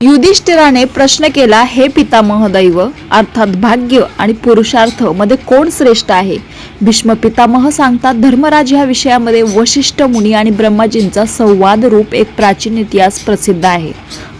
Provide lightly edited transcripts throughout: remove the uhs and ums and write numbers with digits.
युधिष्ठिराने प्रश्न केला, हे पितामह दैव अर्थात भाग्य आणि पुरुषार्थ मध्ये कोण श्रेष्ठ आहे? भीष्म पितामह सांगतात, धर्मराज ह्या विषयामध्ये वशिष्ठ मुनी आणि ब्रह्माजींचा संवाद रूप एक प्राचीन इतिहास प्रसिद्ध आहे.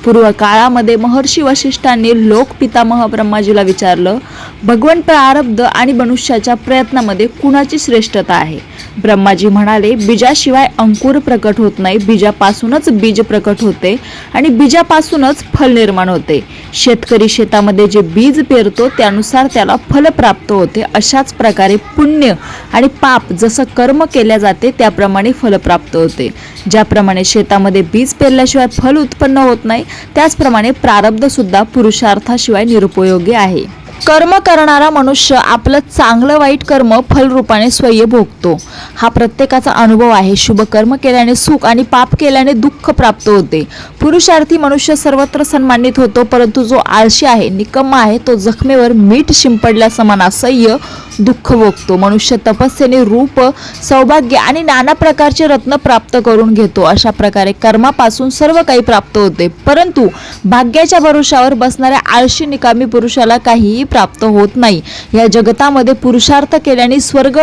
पूर्व काळामध्ये महर्षी वशिष्ठांनी लोक पितामह ब्रह्माजीला विचारलं, भगवान प्रारब्ध आणि मनुष्याच्या प्रयत्नामध्ये कुणाची श्रेष्ठता आहे? ब्रह्माजी म्हणाले, बीजाशिवाय अंकुर प्रकट होत नाही, बीजापासूनच बीज प्रकट होते आणि बीजापासूनच फल निर्माण होते. शेतकरी शेतामध्ये जे बीज पेरतो त्यानुसार त्याला फल प्राप्त होते. अशाच प्रकारे पुण्य आणि पाप जसं कर्म केल्या जाते त्याप्रमाणे फल प्राप्त होते. ज्याप्रमाणे शेतामध्ये बीज पेरल्याशिवाय फल उत्पन्न होत नाही, त्याचप्रमाणे प्रारब्ध सुद्धा पुरुषार्थाशिवाय निरुपयोगी आहे. कर्म करणारा मनुष्य आपलं चांगलं वाईट कर्म फलरूपाने स्वयं भोगतो. हा प्रत्येकाचा अनुभव आहे. शुभ कर्म केल्याने सुख आणि पाप केल्याने दुःख प्राप्त होते. पुरुषार्थी मनुष्य सर्वत्र सन्मानित होतो, परंतु जो आळशी आहे, निकम्मा आहे, तो जखमेवर मीठ शिंपडल्या समान असह्य दुःख भोगतो. मनुष्य तपस्येने रूप, सौभाग्य आणि नाना प्रकारचे रत्न प्राप्त करून घेतो. अशा प्रकारे कर्मापासून सर्व काही प्राप्त होते, परंतु भाग्याच्या भरोशावर बसणाऱ्या आळशी निकामी पुरुषाला काहीही प्राप्त होत नाही. या जगतामध्ये पुरुषार्थ केल्याने स्वर्ग,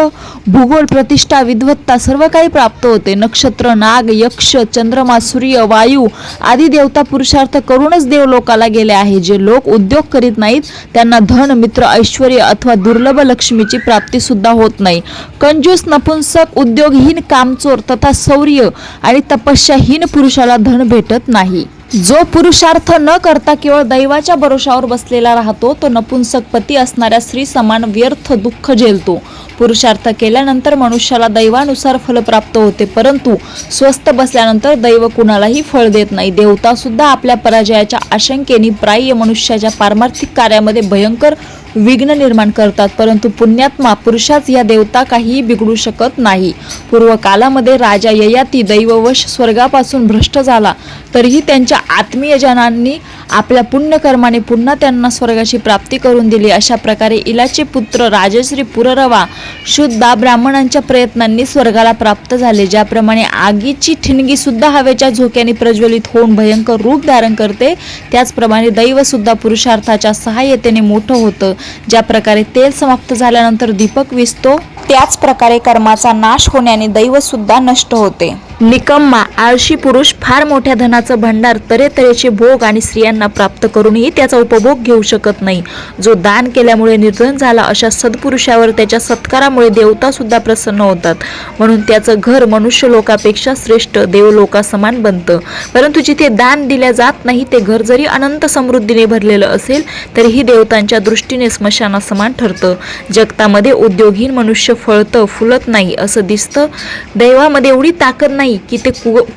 भूगोल, प्रतिष्ठा, विद्वत्ता सर्व काही प्राप्त होते. नक्षत्र, नाग, यक्ष, चंद्रमा, सूर्य, वायू आदी देवता पुरुषार्थ करूनच देवलोकाला गेले आहे. जे लोक उद्योग करीत नाहीत त्यांना धन, मित्र, ऐश्वर्य अथवा दुर्लभ लक्ष्मीची प्राप्ती सुद्धा होत नाही. कंजूस, नपुंसक, उद्योगहीन, कामचोर तथा शौर्य आणि तपस्याहीन पुरुषाला धन भेटत नाही. जो पुरुषार्थ न करता केवळ दैवाच्या भरोशावर बसलेला राहतो, तो नपुंसक पती असणाऱ्या स्त्री समान व्यर्थ दुःख झेलतो. पुरुषार्थ केल्यानंतर मनुष्याला दैवानुसार फल प्राप्त होते, परंतु स्वस्थ बसल्यानंतर दैव कुणालाही फळ देत नाही. देवता सुद्धा आपल्या पराजयाच्या आशंकेने प्राय मनुष्याच्या पारमार्थिक कार्यामध्ये भयंकर विघ्न निर्माण करतात, परंतु पुण्यात्मा पुरुषाच या देवता काहीही बिघडू शकत नाही. पूर्व कालामध्ये राजा ययाती दैववश स्वर्गापासून भ्रष्ट झाला, तरीही त्यांच्या आत्मीयजनांनी आपल्या पुण्यकर्माने पुन्हा त्यांना स्वर्गाची प्राप्ती करून दिली. अशा प्रकारे इलाचे पुत्र राजश्री पुररवा शुद्धा ब्राह्मणांच्या प्रयत्नांनी स्वर्गाला प्राप्त झाले. ज्याप्रमाणे आगीची ठिणगी सुद्धा हवेच्या झोक्याने प्रज्वलित होऊन भयंकर रूप धारण करते, त्याचप्रमाणे दैव सुद्धा पुरुषार्थाच्या सहाय्यतेने मोठं होतं. ज्या प्रकारे तेल समाप्त झाल्यानंतर दीपक विझतो, त्याच प्रकारे कर्माचा नाश होण्याने दैव सुद्धा नष्ट होते. निकम्मा, आळशी पुरुष फार मोठ्या धनाचं भांडार, तऱ्हेतऱ्हेचे भोग आणि स्त्रियांना प्राप्त करूनही त्याचा उपभोग घेऊ शकत नाही. जो दान केल्यामुळे निर्धन झाला, अशा सत्पुरुषावर त्याच्या सत्कारामुळे देवता सुद्धा प्रसन्न होतात. म्हणून त्याचं घर मनुष्य लोकापेक्षा श्रेष्ठ देवलोकासमान बनतं. परंतु जिथे दान दिल्या जात नाही, ते घर जरी अनंत समृद्धीने भरलेलं असेल तरीही देवतांच्या दृष्टीने स्मशानासमान ठरतं. जगतामध्ये उद्योगहीन मनुष्य फळतं, फुलत नाही असं दिसतं. दैवामध्ये एवढी ताकद नाही की ते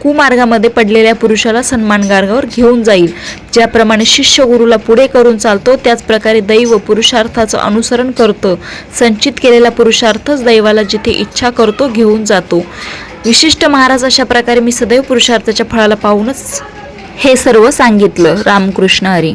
कुमार्गामध्ये पडलेल्या पुरुषाला सन्मानगारावर घेऊन जाईल. ज्याप्रमाणे शिष्य गुरुला पुढे करून चालतो, त्याच प्रकारे दैव पुरुषार्थाचं अनुसरण करतं. संचित केलेला पुरुषार्थच दैवाला जिथे इच्छा करतो घेऊन जातो. विशिष्ट महाराज, अशा प्रकारे मी सदैव पुरुषार्थाच्या फळाला पाहूनच हे सर्व सांगितलं. रामकृष्ण हरी.